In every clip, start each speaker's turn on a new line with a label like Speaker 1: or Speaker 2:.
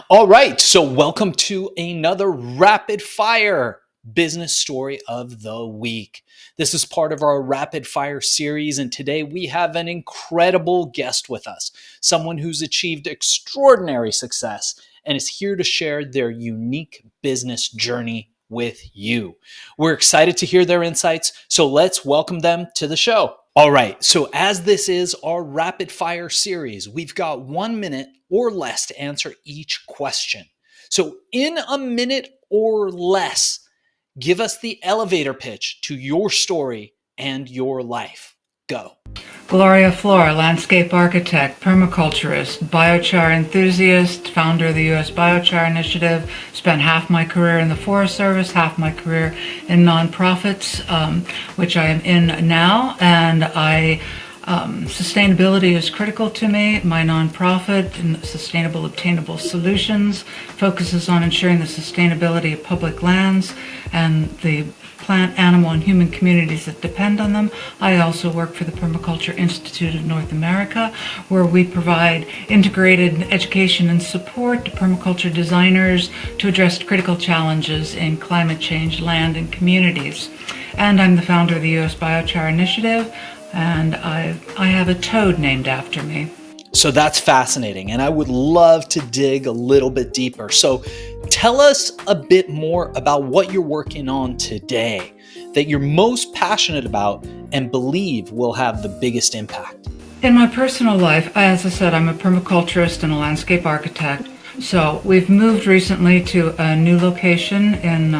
Speaker 1: All right, so welcome to another rapid fire business story of the week. This is part of our rapid fire series, and today we have an incredible guest with us, someone who's achieved extraordinary success and is here to share their unique business journey with you. We're excited to hear their insights, so let's welcome them to the show. All right, so as this is our rapid fire series, we've got 1 minute or less to answer each question. So, in a minute or less, give us the elevator pitch to your story and your life. Go.
Speaker 2: Gloria Flora, landscape architect, permaculturist, biochar enthusiast, founder of the US Biochar Initiative, spent half my career in the Forest Service, half my career in nonprofits, which I am in now, and sustainability is critical to me. My nonprofit, Sustainable Obtainable Solutions, focuses on ensuring the sustainability of public lands and the plant, animal, and human communities that depend on them. I also work for the Permaculture Institute of North America, where we provide integrated education and support to permaculture designers to address critical challenges in climate change, land, and communities. And I'm the founder of the US Biochar Initiative, and I have a toad named after me.
Speaker 1: So that's fascinating, and I would love to dig a little bit deeper. So tell us a bit more about what you're working on today that you're most passionate about and believe will have the biggest impact.
Speaker 2: In my personal life, as I said, I'm a permaculturist and a landscape architect. So we've moved recently to a new location in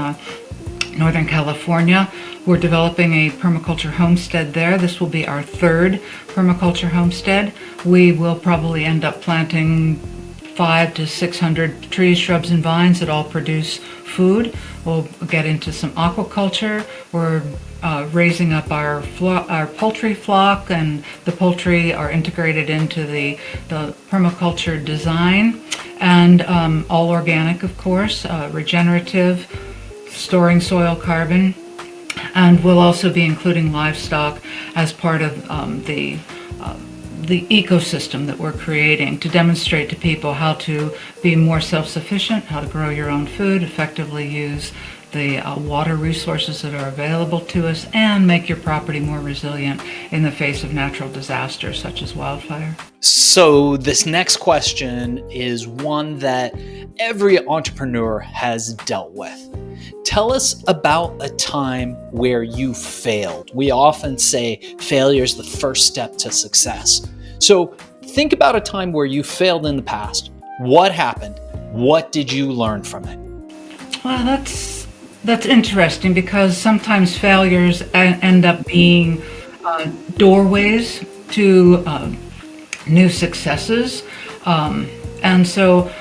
Speaker 2: Northern California. We're developing a permaculture homestead there. This will be our third permaculture homestead. We will probably end up planting 500 to 600 trees, shrubs, and vines that all produce food. We'll get into some aquaculture. We're raising up our poultry flock, and the poultry are integrated into the permaculture design, and all organic, of course, regenerative, storing soil carbon. And we'll also be including livestock as part of the ecosystem that we're creating to demonstrate to people how to be more self-sufficient, how to grow your own food, effectively use the water resources that are available to us, and make your property more resilient in the face of natural disasters such as wildfire.
Speaker 1: So this next question is one that every entrepreneur has dealt with. Tell us about a time where you failed. We often say failure is the first step to success. So think about a time where you failed in the past. What happened? What did you learn from it?
Speaker 2: Well, that's interesting, because sometimes failures end up being doorways to new successes. And so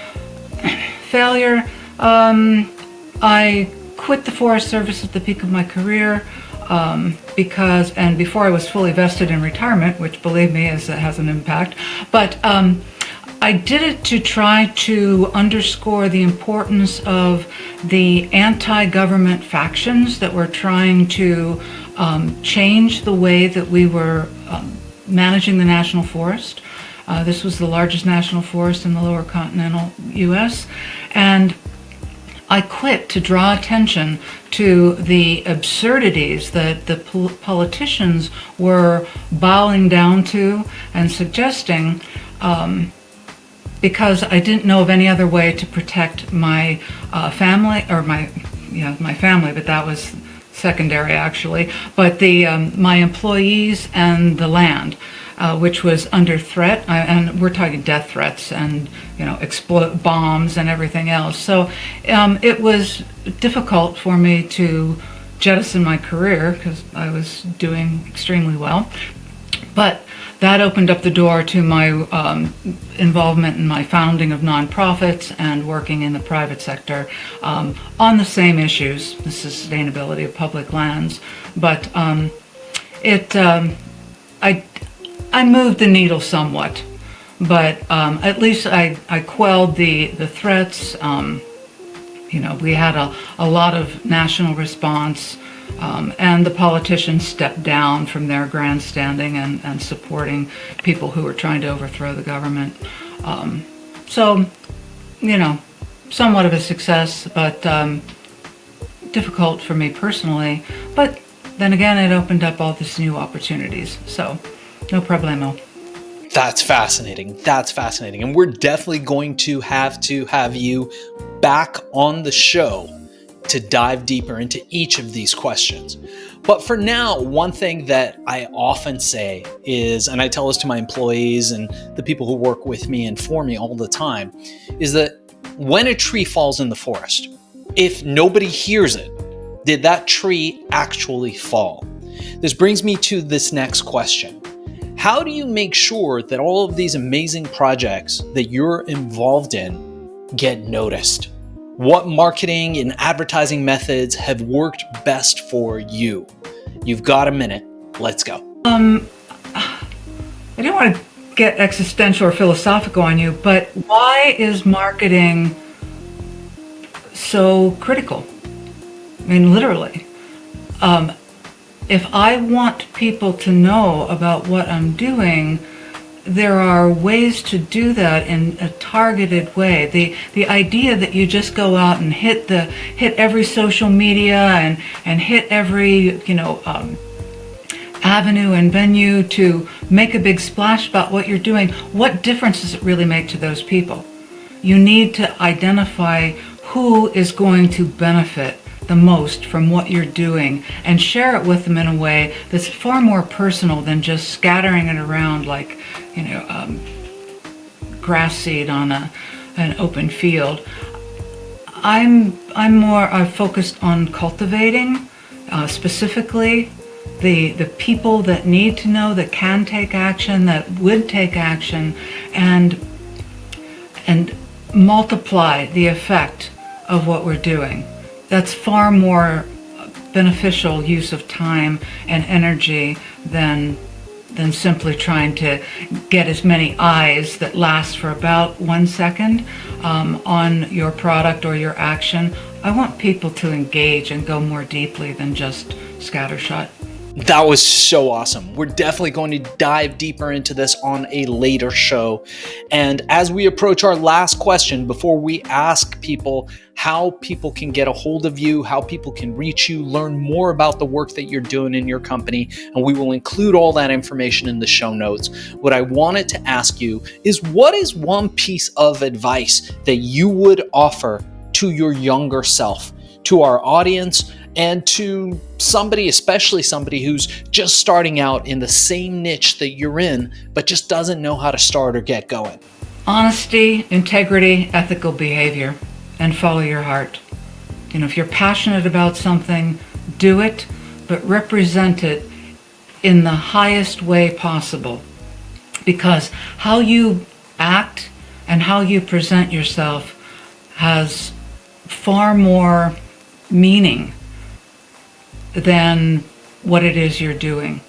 Speaker 2: failure, I quit the Forest Service at the peak of my career before I was fully vested in retirement, which, believe me, has an impact. But I did it to try to underscore the importance of the anti-government factions that were trying to change the way that we were managing the national forest. This was the largest national forest in the lower continental US, and I quit to draw attention to the absurdities that the politicians were bowing down to and suggesting, because I didn't know of any other way to protect my family, or my family, but that was secondary actually, but my employees and the land, which was under threat, and we're talking death threats and explode bombs and everything else. So it was difficult for me to jettison my career because I was doing extremely well, but that opened up the door to my involvement in my founding of nonprofits and working in the private sector on the same issues, the sustainability of public lands. But I moved the needle somewhat, but at least I quelled the threats. We had a lot of national response, and the politicians stepped down from their grandstanding and supporting people who were trying to overthrow the government. So somewhat of a success, but difficult for me personally. But then again, it opened up all these new opportunities. So, no problemo.
Speaker 1: That's fascinating. That's fascinating. And we're definitely going to have you back on the show to dive deeper into each of these questions. But for now, one thing that I often say is, and I tell this to my employees and the people who work with me and for me all the time, is that when a tree falls in the forest, if nobody hears it, did that tree actually fall? This brings me to this next question. How do you make sure that all of these amazing projects that you're involved in get noticed? What marketing and advertising methods have worked best for you? You've got a minute. Let's go.
Speaker 2: I don't want to get existential or philosophical on you, but why is marketing so critical? I mean, literally. If I want people to know about what I'm doing, there are ways to do that in a targeted way. The idea that you just go out and hit every social media and hit every avenue and venue to make a big splash about what you're doing, what difference does it really make to those people? You need to identify who is going to benefit the most from what you're doing and share it with them in a way that's far more personal than just scattering it around like grass seed on an open field. I'm more focused on cultivating specifically the people that need to know, that can take action, that would take action, and multiply the effect of what we're doing. That's far more beneficial use of time and energy than simply trying to get as many eyes that last for about 1 second on your product or your action. I want people to engage and go more deeply than just scattershot.
Speaker 1: That was so awesome. We're definitely going to dive deeper into this on a later show. And as we approach our last question, before we ask people how people can get a hold of you, how people can reach you, learn more about the work that you're doing in your company, and we will include all that information in the show notes, what I wanted to ask you is, what is one piece of advice that you would offer to your younger self, to our audience, and to somebody, especially somebody who's just starting out in the same niche that you're in, but just doesn't know how to start or get going?
Speaker 2: Honesty, integrity, ethical behavior, and follow your heart. If you're passionate about something, do it, but represent it in the highest way possible. Because how you act and how you present yourself has far more meaning than what it is you're doing.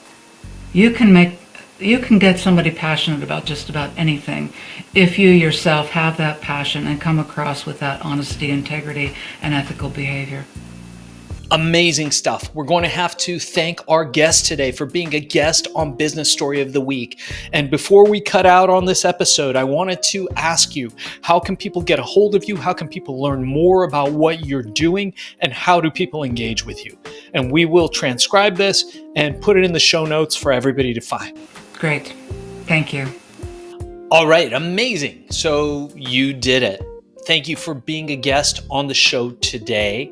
Speaker 2: You can get somebody passionate about just about anything if you yourself have that passion and come across with that honesty, integrity, and ethical behavior.
Speaker 1: Amazing stuff. We're going to have to thank our guest today for being a guest on Business Story of the Week. And before we cut out on this episode, I wanted to ask you, how can people get a hold of you? How can people learn more about what you're doing? And how do people engage with you? And we will transcribe this and put it in the show notes for everybody to find.
Speaker 2: Great. Thank you.
Speaker 1: All right. Amazing. So you did it. Thank you for being a guest on the show today.